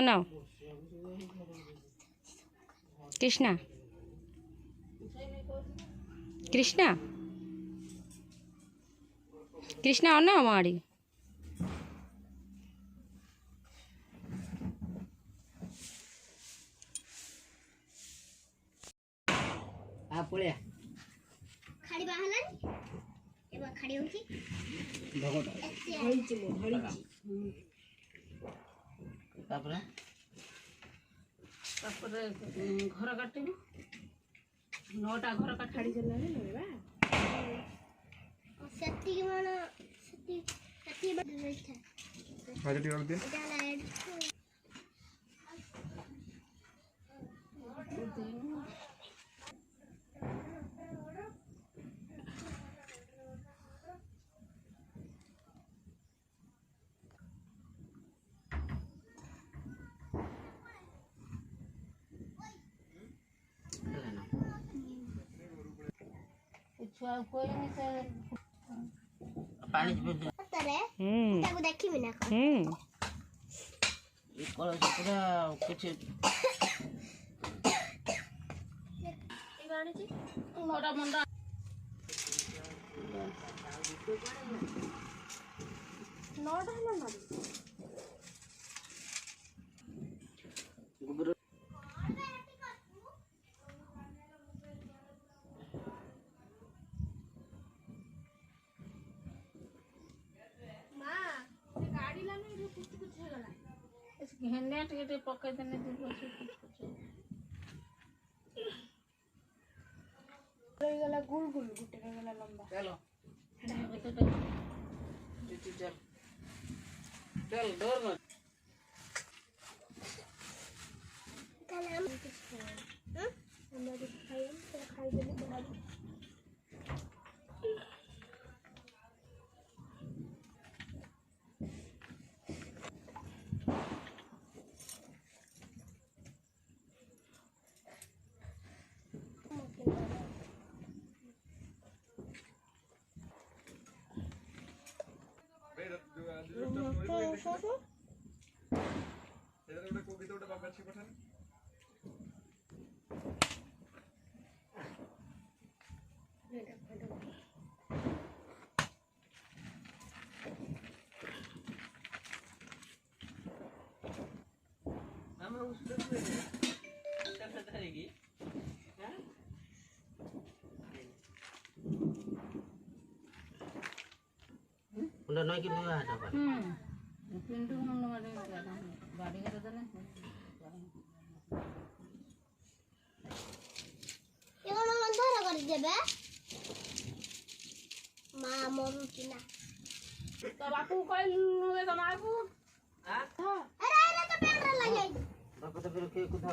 अनाओ कृष्णा कृष्णा कृष्णा अना माड़ी पळ्या खाडी बाहलानी एबा खाडी होची भगोटा होईची मो होईची तापरे घर काटू 9टा घर का खाड़ी चला बा सत्ती माना सत्ती बदल था हाजरी और दिन डाला ऐड छुआ कोई नहीं से पानी पे तरे ताको देखि बिना कर ये कल पूरा कुछ ई गाड़ी जी मोरा मंडा नोट है ना गोबर हेने टे पके देने कुछ गला गुल गुल गुटे गला लंबा चलो चल चल डर मत कलम हम लोग खाई देने बना उन्हें नहीं कितने का है पिंटू हम गाड़ी कर देना ये कोन अंधारा कर देबे मां मरुची ना तो बापू कहलु तो मापू हां अरे अरे तो पेंटर लग जाई बाप तो फिर के कुछ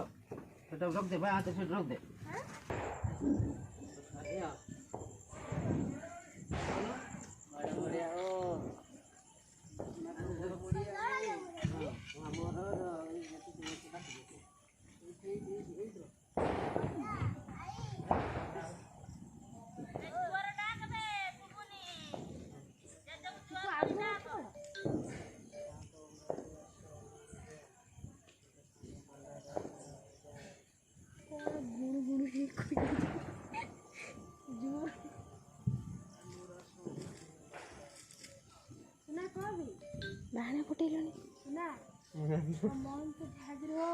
सेट रख दे भाई हाथ से रख दे हां बढ़िया बढ़िया ओ बाहने फुटेलनी ना मन से हाजिर हो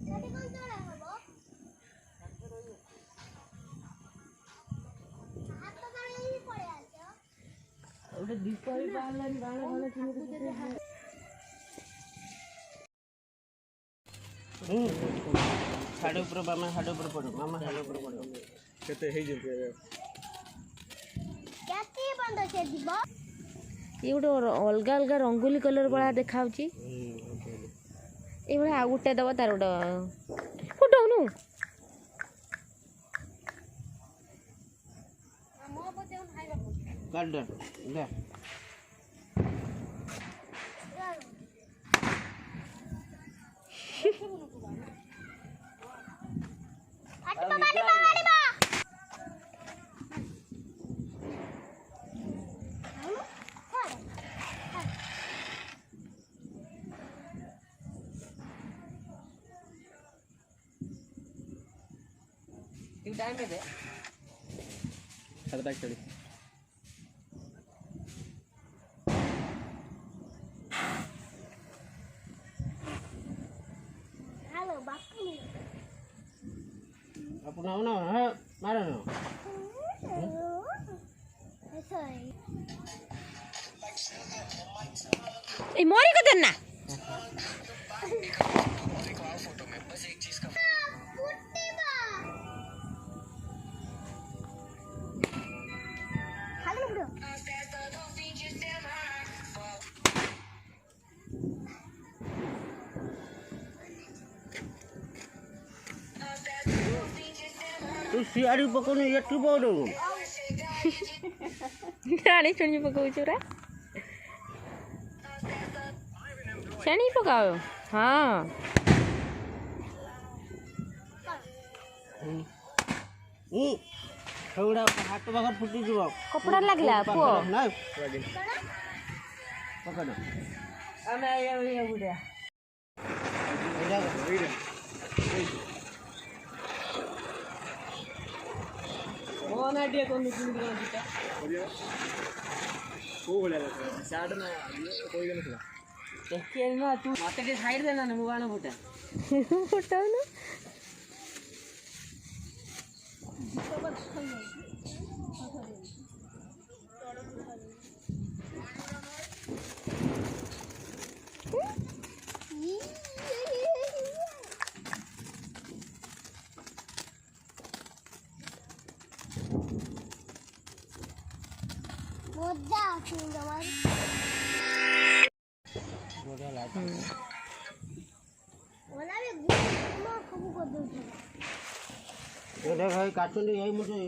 गाड़ी कौन चला हबो हाथ तो गाड़ी ही पड़े आछो ओटे दीपावली पालन गाना गाना किने साढ़े ऊपर मामा साढ़े ऊपर पड़ो मामा साढ़े ऊपर पड़ो केते हे जे केती बंद छे दिबो ये गोटे अलग अलग रंगोली कलर वाला देखा ये आ गोटे दबा तार गोटे फुटाउनु काट दे ले हट तो गाड़ी बा तू टाइम में दे 7:40 Halo, baku nih. अपना ना है मारो ना Sorry. मोरी को देना Putih ba. Halo bro. तू सियारी पकोने एटलू बोलो रानी चुनी पकाऊ चुरा चनी पकाओ हाँ थोड़ा हाथ बाहर फुटी जीव कपड़ा लगला पुओ ना पकड़ ଆମେ ଆଇया ବୁଢା ମୋ ନା ଟିକେ କୋନ କିମିତି କଣ ଦିଟା କୋଉ ଭଳିଆ ଦେଖା ସାଡ ନା କୋଇ ଗନଥିଲା देखिए ना तू मत के साइड देना ना मुबान फुटा ଫୁଟାଉ ନା Muda aku gambar. Wala be guma kamu ko do. ये देख भाई काटुंडी यही मुझे